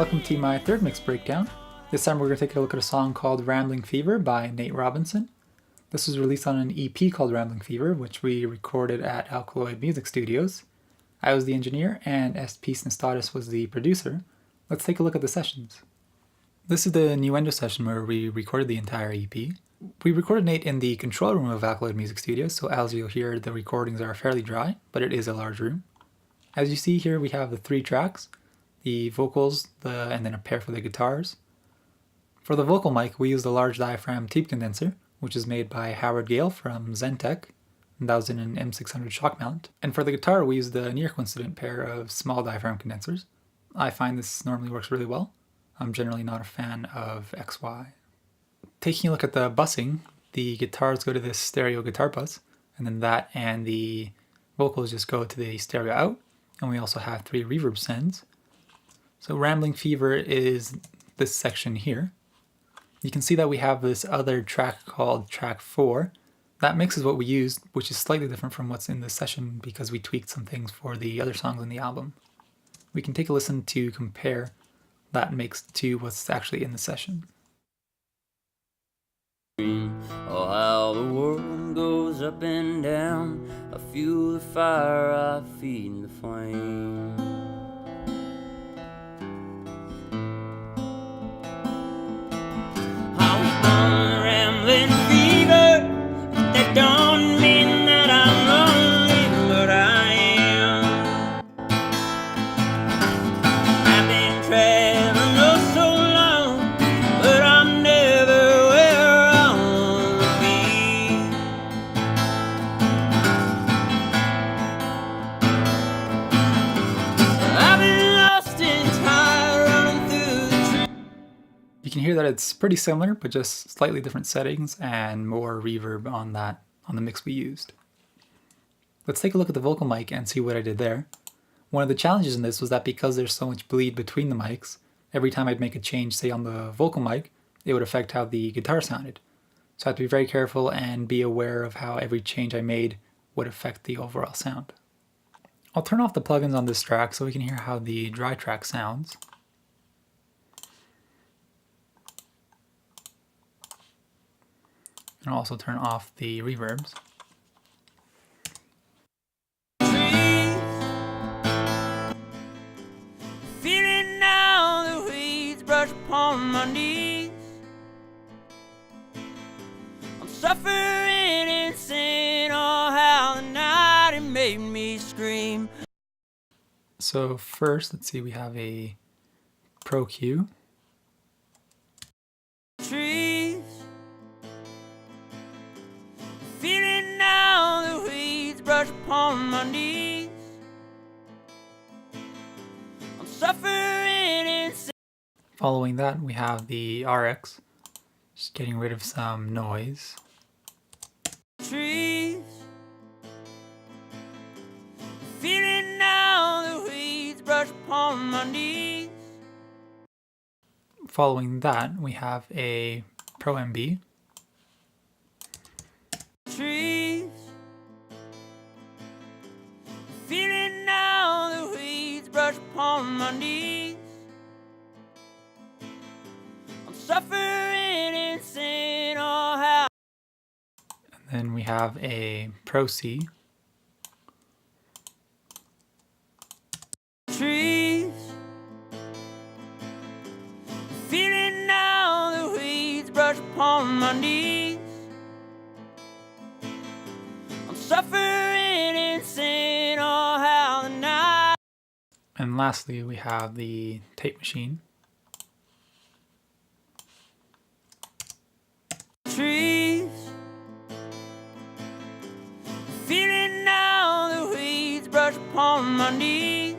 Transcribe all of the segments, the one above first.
Welcome to my third mix breakdown. This time we're going to take a look at a song called Ramblin' Fever by Nate Robinson. This was released on an EP called Ramblin' Fever, which we recorded at Alkaloid Music Studios. I was the engineer and SP Snestatus was the producer. Let's take a look at the sessions. This is the Nuendo session where we recorded the entire EP. We recorded Nate in the control room of Alkaloid Music Studios, so as you'll hear, the recordings are fairly dry, but it is a large room. As you see here, we have the 3 tracks, the vocals, and then a pair for the guitars. For the vocal mic, we used a large diaphragm tube condenser, which is made by Howard Gale from Zentech, and that was in an M600 shock mount. And for the guitar, we used a near coincident pair of small diaphragm condensers. I find this normally works really well. I'm generally not a fan of XY. Taking a look at the busing, the guitars go to this stereo guitar bus, and then that and the vocals just go to the stereo out, and we also have 3 reverb sends. So Ramblin' Fever is this section here. You can see that we have this other track called track 4. That mix is what we used, which is slightly different from what's in this session because we tweaked some things for the other songs in the album. We can take a listen to compare that mix to what's actually in the session. Oh, how the world goes up and down. I fuel the fire, I feed the flame. I was born rambling fever. That don't mean that I'm lonely, but I am. I've been traveling oh so long, but I'm never where I wanna be. I've been lost and tired running through the trees. You can hear that it's pretty similar, but just slightly different settings and more reverb on the mix we used. Let's take a look at the vocal mic and see what I did there. One of the challenges in this was that because there's so much bleed between the mics, every time I'd make a change, say on the vocal mic, it would affect how the guitar sounded. So I had to be very careful and be aware of how every change I made would affect the overall sound. I'll turn off the plugins on this track so we can hear how the dry track sounds. And I'll also turn off the reverbs. Feeling now the weeds brush upon my knees. I'm suffering in sin. Oh, how the night it made me scream. So first, let's see, we have a Pro Q. Trees. Feeling now the weeds brush upon my knees. I'm suffering in sin. Following that, we have the RX, just getting rid of some noise. Trees. Feeling now the weeds brush upon my knees. Following that, we have a Pro MB. Trees. Feeling now the weeds brush upon my knees. I'm suffering in sin. Oh, how. And then we have a Pro C. Trees. Feeling now the weeds brush upon my knees. I'm suffering in sin. Oh, how the night. And lastly, we have the tape machine. Trees. Feeling now the weeds brush upon my knees.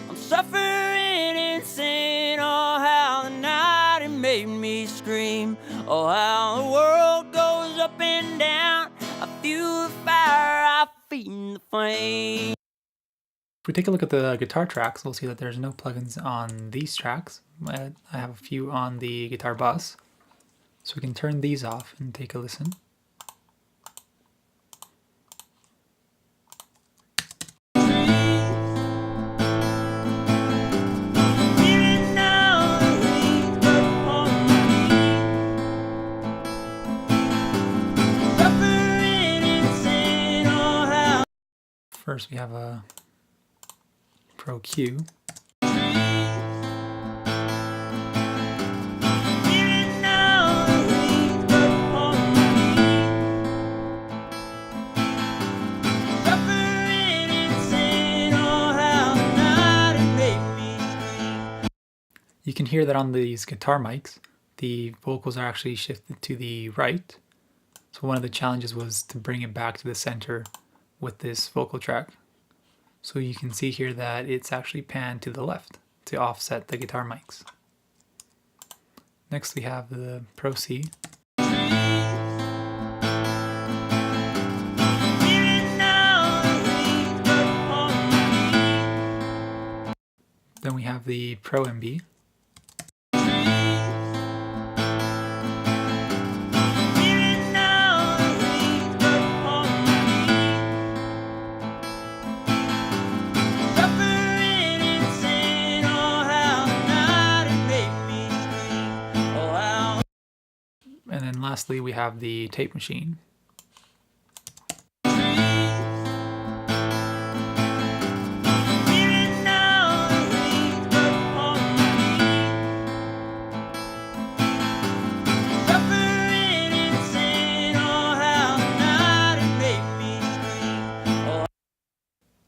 I'm suffering in sin. Oh, how the night it made me scream. Oh, how the world goes up and down. I fuel the fire, I feed the flame. If we take a look at the guitar tracks, we'll see that there's no plugins on these tracks. I have a few on the guitar bus. So we can turn these off and take a listen. First we have a Pro Q. You can hear that on these guitar mics, the vocals are actually shifted to the right. So one of the challenges was to bring it back to the center with this vocal track. So you can see here that it's actually panned to the left to offset the guitar mics. Next we have the Pro C. Then we have the Pro MB. And then lastly, we have the tape machine.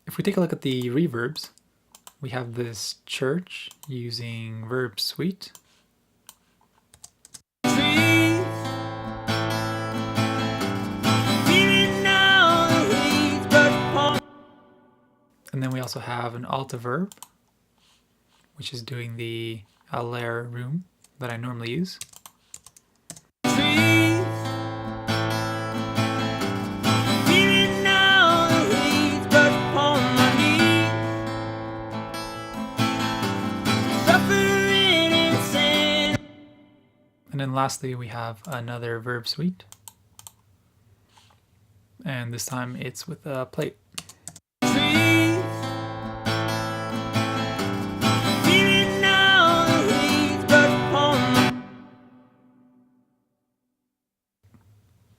If we take a look at the reverbs, we have this church using Verb Suite. And then we also have an alta verb, which is doing the Allaire room that I normally use. And then lastly, we have another verb suite. And this time it's with a plate.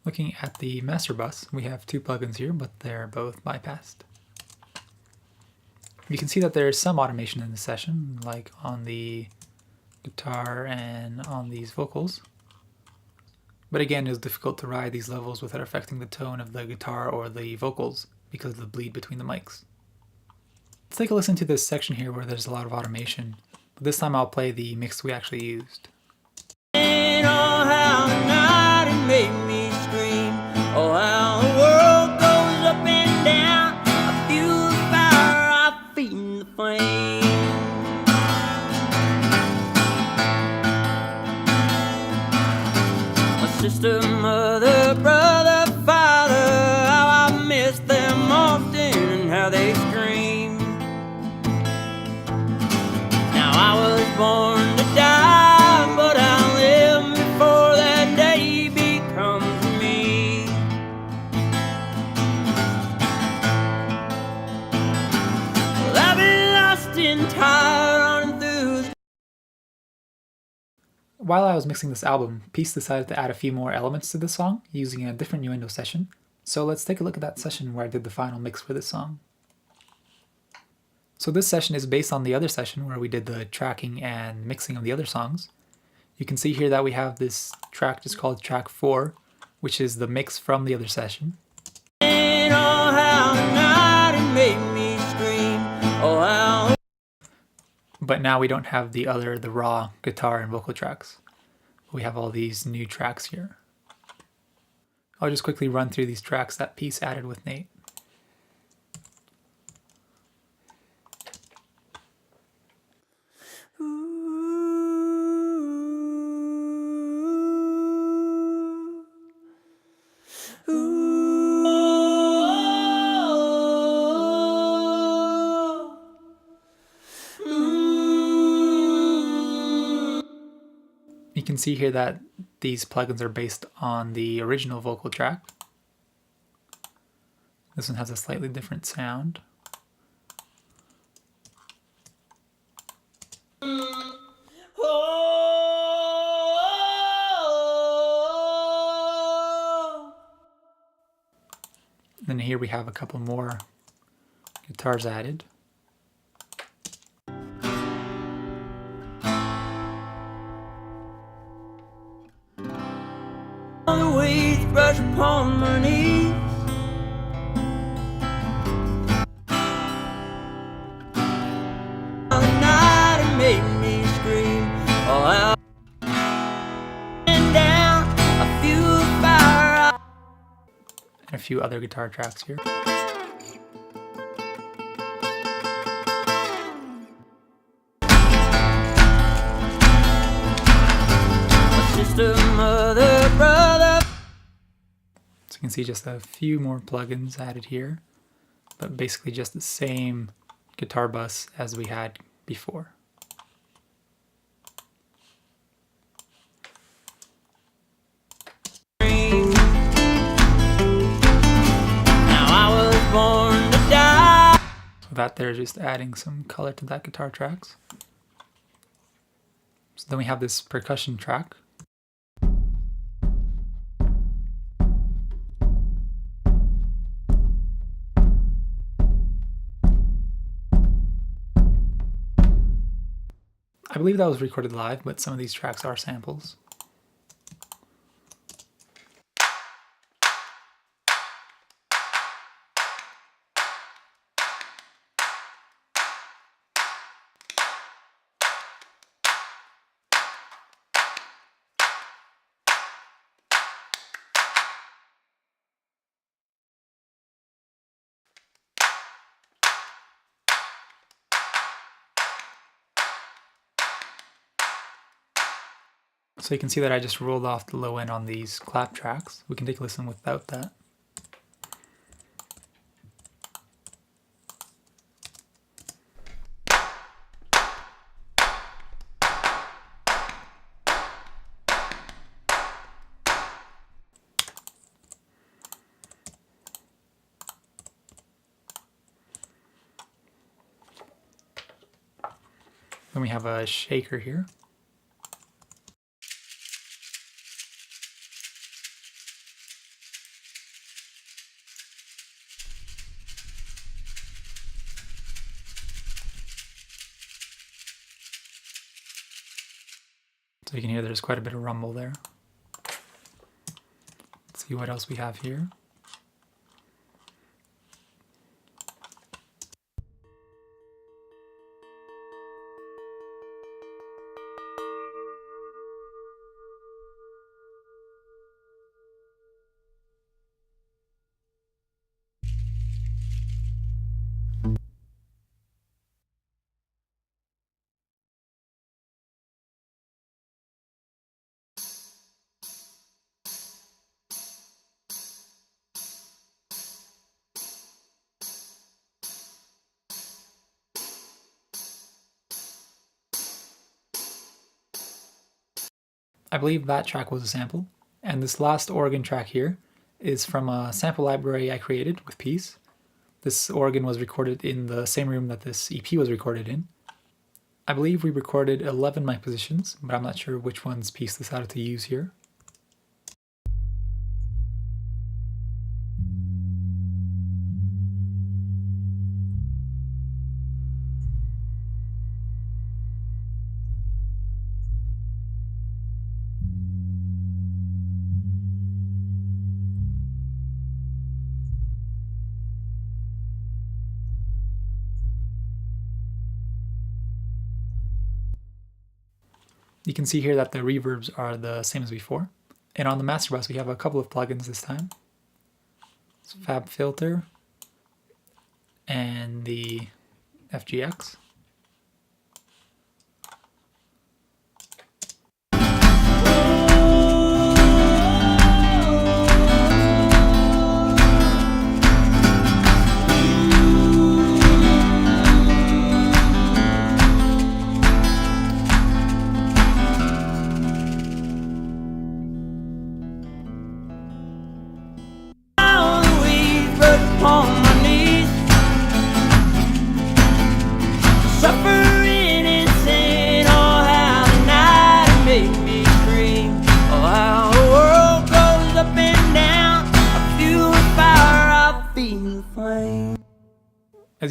Looking at the master bus, we have two plugins here, but they're both bypassed. You can see that there's some automation in the session, like on the guitar and on these vocals. But again, it's difficult to ride these levels without affecting the tone of the guitar or the vocals because of the bleed between the mics. Let's take a listen to this section here where there's a lot of automation. But this time I'll play the mix we actually used. Oh, how the world goes up and down. I feel the fire, I feel the flame. My sister, mother, brother, father, how I miss them often and how they scream. Now I was born to die, but I live before that day becomes me. While I was mixing this album, Peace decided to add a few more elements to the song using a different Nuendo session. So let's take a look at that session where I did the final mix for this song. So this session is based on the other session where we did the tracking and mixing of the other songs. You can see here that we have this track just called track 4, which is the mix from the other session. But now we don't have the raw guitar and vocal tracks. We have all these new tracks here. I'll just quickly run through these tracks that Peace added with Nate. You can see here that these plugins are based on the original vocal track. This one has a slightly different sound. Then here we have a couple more Guitars added. On the waves brush upon my knees. The night it made me scream. Oh, how and down a few fire. And a few other guitar tracks here. Sister, mother, brother. So you can see just a few more plugins added here, but basically just the same guitar bus as we had before. Now I was born to die. So that there, just adding some color to that guitar tracks. So then we have this percussion track. I believe that was recorded live, but some of these tracks are samples. So you can see that I just rolled off the low end on these clap tracks. We can take a listen without that. Then we have a shaker here. So you can hear there's quite a bit of rumble there. Let's see what else we have here. I believe that track was a sample, and this last organ track here is from a sample library I created with Peace. This organ was recorded in the same room that this EP was recorded in. I believe we recorded 11 mic positions, but I'm not sure which ones Peace decided to use here. You can see here that the reverbs are the same as before. And on the master bus, we have a couple of plugins this time. It's Fab Filter and the FGX. On my knees.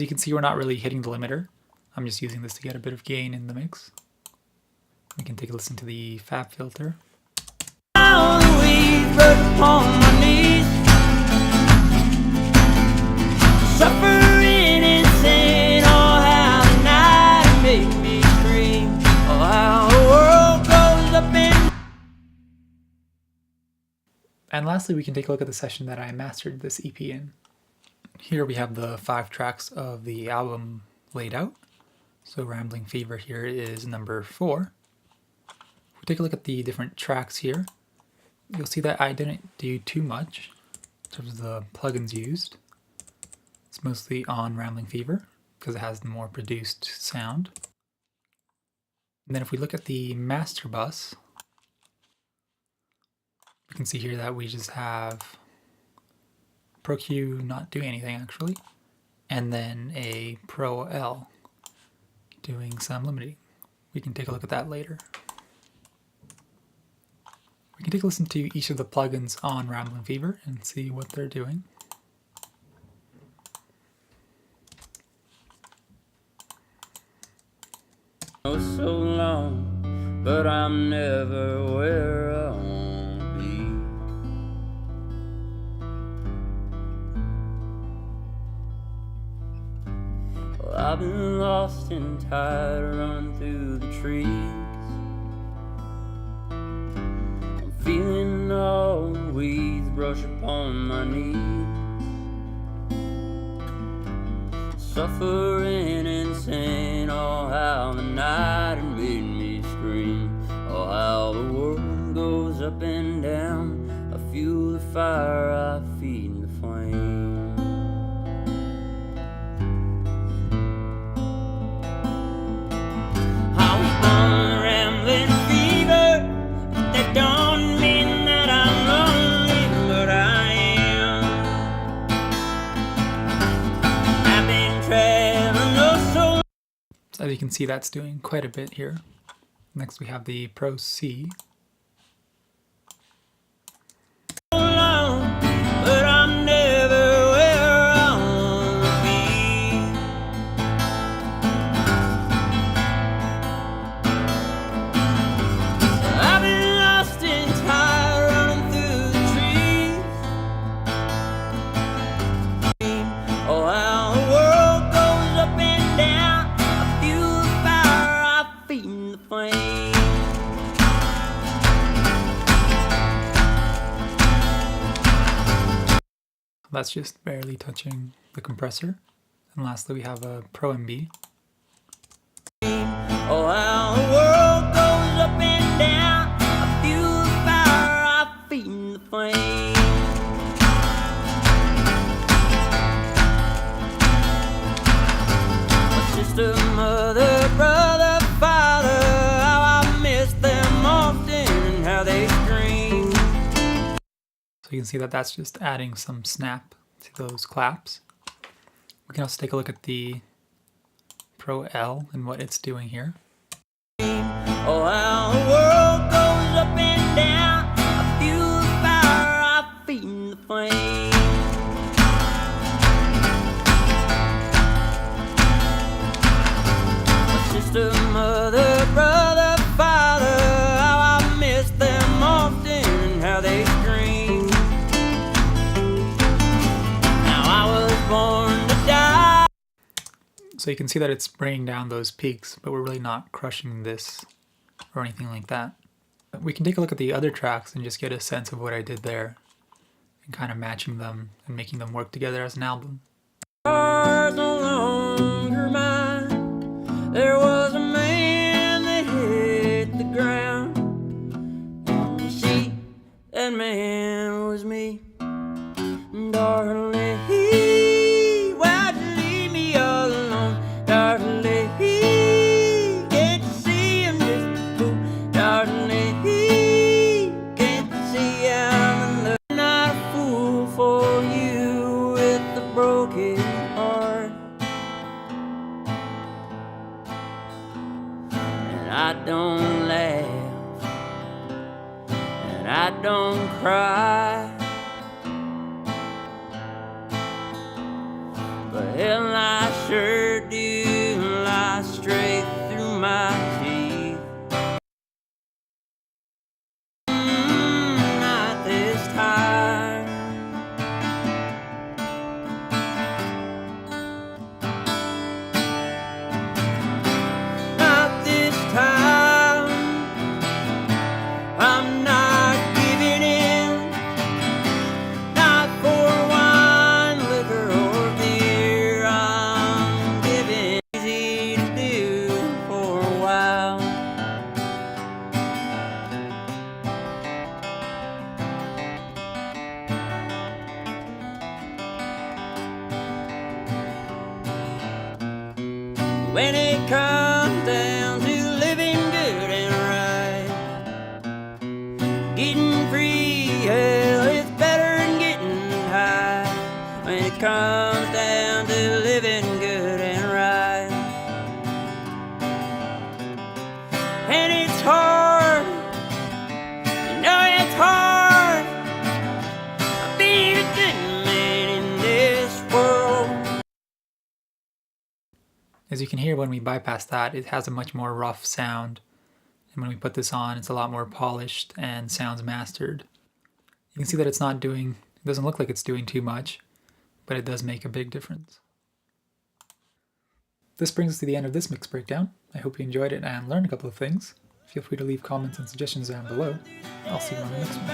you can see, we're not really hitting the limiter. I'm just using this to get a bit of gain in the mix. We can take a listen to the fab filter. And lastly, we can take a look at the session that I mastered this EP in. Here we have the 5 tracks of the album laid out. So Ramblin' Fever here is number 4. If we take a look at the different tracks here, you'll see that I didn't do too much in terms of the plugins used. It's mostly on Ramblin' Fever because it has the more produced sound. And then if we look at the master bus, we can see here that we just have Pro Q not doing anything actually, and then a Pro L doing some limiting. We can take a look at that later. We can take a listen to each of the plugins on Ramblin' Fever and see what they're doing. Oh, so long, but I'm never where I wanna be. Well, I've been lost and tired, running through the trees. I'm feeling all the weeds brush upon my knees. Suffering insane, oh how the night had made me scream. Oh how the world goes up and down. I fuel the fire, I feed the flame. I was born rambling fever. That don't mean that I'm lonely, but I am. I've been traveling oh so. As you can see, that's doing quite a bit here. Next we have the Pro C. But I'm never where I wanna be. I've been lost and tired, running through the trees. Oh, how the world goes up and down. I fuel the fire, I feed the flame. That's just barely touching the compressor. And lastly we have a Pro MB. Oh, how the world goes up and down. I fuel the fire, I feed the flame. My sister, mother, brother, father, how I miss them often and how they scream. So you can see that that's just adding some snap to those claps. We can also take a look at the Pro L and what it's doing here. Oh, how the world goes up and down. I fuel the fire, I feed the flame. My sister, mother, brother, father, how I miss them often and how they scream. Now I was born to die. So you can see that it's bringing down those peaks, but we're really not crushing this or anything like that. We can take a look at the other tracks and just get a sense of what I did there and kind of matching them and making them work together as an album. Are no longer mine. There was a man that hit the ground. And you see, that man was me. Darling, why'd you leave me all alone? Darling, can't you see I'm just a fool? Darling, can't you see I'm not a fool for you with a broken heart? And I don't laugh, and I don't cry, but hell, I sure you can hear when we bypass that, it has a much more rough sound. And when we put this on, it's a lot more polished and sounds mastered. You can see that it doesn't look like it's doing too much, but it does make a big difference. This brings us to the end of this mix breakdown. I hope you enjoyed it and learned a couple of things. Feel free to leave comments and suggestions down below. I'll see you on the next one.